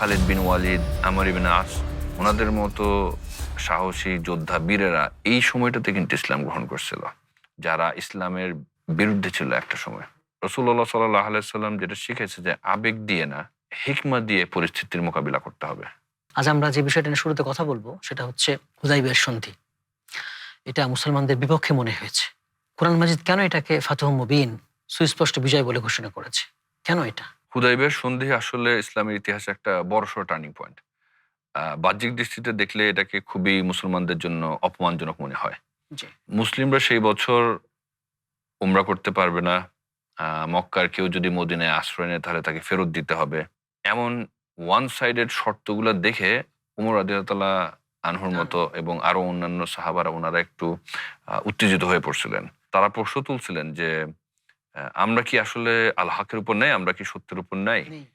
খালিদ বিন ওয়ালিদ, আমর ইবনে আস, ওনাদের মতো সাহসী যোদ্ধা বীরেরা এই সময়টাতে কিন্তু ইসলাম গ্রহণ করছিল, যারা ইসলামের বিরুদ্ধে ছিল একটা সময়। রাসূলুল্লাহ সাল্লাল্লাহু আলাইহি ওয়াসাল্লাম যেটা শিখেছে যে আবেগ দিয়ে না, হিকমা দিয়ে পরিস্থিতির মোকাবিলা করতে হবে। আজ আমরা যে বিষয়টা নিয়ে শুরুতে কথা বলবো সেটা হচ্ছে হুদাইবিয়ার সন্ধি। এটা মুসলমানদের বিপক্ষে মনে হয়েছে। কোরআন মাজিদ কেন এটাকে ফাতহ মুবিন, সুস্পষ্ট বিজয় বলে ঘোষণা করেছে? কেন এটা? হুদাইবিয়ার সন্ধি আসলে ইসলামের ইতিহাসে একটা বড়সড় টার্নিং পয়েন্ট। বাহ্যিক দৃষ্টিতে দেখলে এটাকে খুবই মুসলমানদের জন্য অপমানজনক মনে হয়। জি। মুসলিমরা সেই বছর উমরা করতে পারবে না। মক্কার কেউ যদি মদিনায় আশ্রয় নেয় তাহলে তাকে ফেরত দিতে হবে। এমন ওয়ান সাইডেড শর্তগুলা দেখে উমর রাদিয়াল্লাহু তাআলা আনহুর মতো এবং আরো অন্যান্য সাহাবারা ওনারা একটু উত্তেজিত হয়ে পড়ছিলেন। তারা প্রশ্ন তুলছিলেন যে আমরা কি আসলে আল হকের উপর নাই? আমরা কি সত্যের উপর নাই? নেই।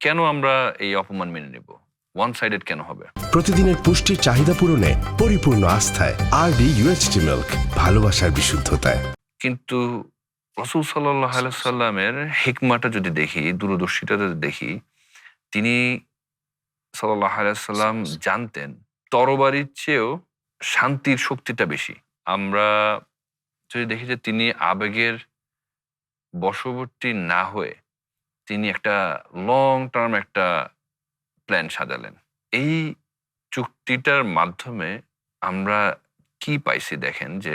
কেন আমরা এই অপমান মেনে নিব? ওয়ান সাইডেড কেন হবে? প্রতিদিনের পুষ্টির চাহিদা পূরণে পরিপূর্ণ আস্থায় আরডি UHT মিল্ক, ভালোবাসার বিশুদ্ধতায়। কিন্তু রাসূল সাল্লাল্লাহু আলাইহি সাল্লামের হিকমাটা যদি দেখি, দূরদর্শিতা যদি দেখি, তিনি সাল্লাল্লাহু আলাইহি সাল্লাম জানতেন তরবারির চেয়েও শান্তির শক্তিটা বেশি। আমরা যদি দেখি যে তিনি আবেগের বশবর্তী না হয়ে তিনি একটা লং টার্ম একটা প্ল্যান সাজালেন। এই চুক্তিটার মাধ্যমে আমরা কি পাইছি দেখেন যে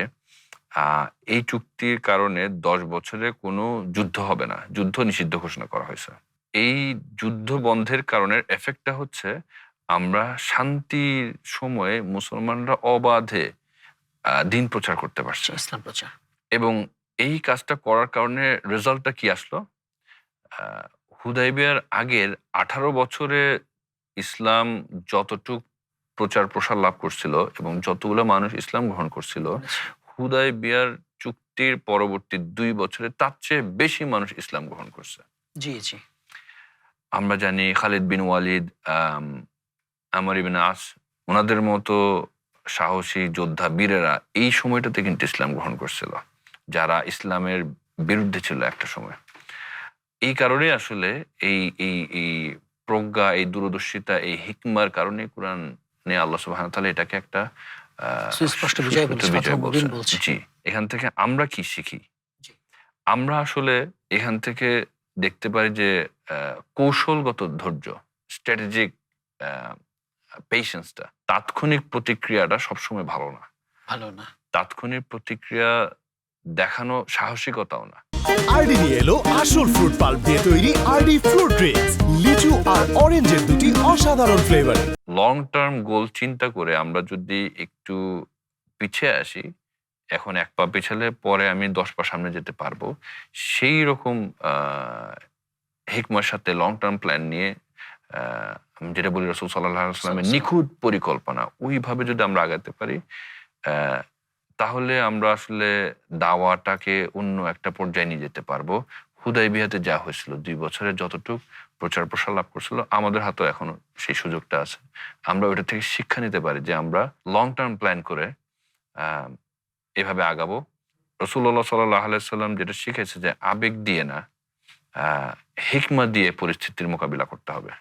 এই চুক্তির কারণে ১০ বছরে কোনো যুদ্ধ হবে না। যুদ্ধ নিষিদ্ধ ঘোষণা করা হয়েছে। এই যুদ্ধ বন্ধের কারণের এফেক্টটা হচ্ছে আমরা শান্তির সময়ে মুসলমানরা অবাধে দিন প্রচার করতে পারছে। ইসলাম প্রচার। এবং এই কাজটা করার কারণে রেজাল্টটা কি আসলো? আ হুদাইবিয়ার আগের ১৮ বছরে ইসলাম যতটুক প্রচার প্রসার লাভ করছিল এবং যতগুলো মানুষ ইসলাম গ্রহণ করছিল, হুদাইবিয়ার চুক্তির পরবর্তী ২ বছরে তার চেয়ে বেশি মানুষ ইসলাম গ্রহণ করছে। জি, জি। আমরা জানি খালিদ বিন ওয়ালিদ, আমর ইবনে আস, ওনাদের মতো সাহসী যোদ্ধা বীরেরা এই সময়টাতে কিন্তু ইসলাম গ্রহণ করছিল, যারা ইসলামের বিরুদ্ধে ছিল একটা সময়। এই কারণে আসলে এই এই এই প্রজ্ঞা, এই দূরদর্শিতা, এই হিকমার কারণে কোরআনে আল্লাহ সুবহানাহু ওয়া তাআলা এটাকে একটা সুস্পষ্ট বিজয় বলছে, সুস্পষ্ট ফাতহ মুবিন বলছেন। বলছে। জি, এখান থেকে আমরা কি শিখি? জি। আমরা আসলে এখান থেকে দেখতে পারি যে কৌশলগত ধৈর্য, স্ট্র্যাটেজিক আ পেশেন্সটা, তাৎক্ষণিক প্রতিক্রিয়াটা সবসময় ভালো না। ভালো না। তাৎক্ষণিক প্রতিক্রিয়া দেখানো সাহসিকতাও না। আরডি নিয়ে এলো আসল ফ্রুট পাল্প দিয়ে তৈরি আরডি ফ্রুট ড্রিঙ্কস, লিচু আর অরেঞ্জের দুটি অসাধারণ ফ্লেভার। লং টার্ম গোল চিন্তা করে আমরা যদি একটু পিছিয়ে আসি, এখন ১ পা পিছালে পরে আমি ১০ পা সামনে যেতে পারবো। সেই রকম হিকমার সাথে লং টার্ম প্ল্যান নিয়ে আমি যেটা বলি রাসূল সাল্লাল্লাহু আলাইহি ওয়াসাল্লামের নিখুঁত পরিকল্পনা, ওইভাবে যদি আমরা আগাতে পারি, আ তাহলে আমরা আসলে দাওয়াটাকে অন্য একটা পর্যায়ে নিয়ে যেতে পারবো। হুদাইবিয়াতে যা হয়েছিল ২ বছরে যতটুক প্রচার প্রসার লাভ করছিল, আমাদের হাতেও এখনো সেই সুযোগটা আছে। আমরা ওইটা থেকে শিক্ষা নিতে পারি যে আমরা লং টার্ম প্ল্যান করে আ এভাবে আগাবো। রাসূলুল্লাহ সাল্লাল্লাহু আলাইহি ওয়াসাল্লাম যেটা শিখেছে যে আবেগ দিয়ে না, হিকমা দিয়ে পরিস্থিতির মোকাবিলা করতে হবে।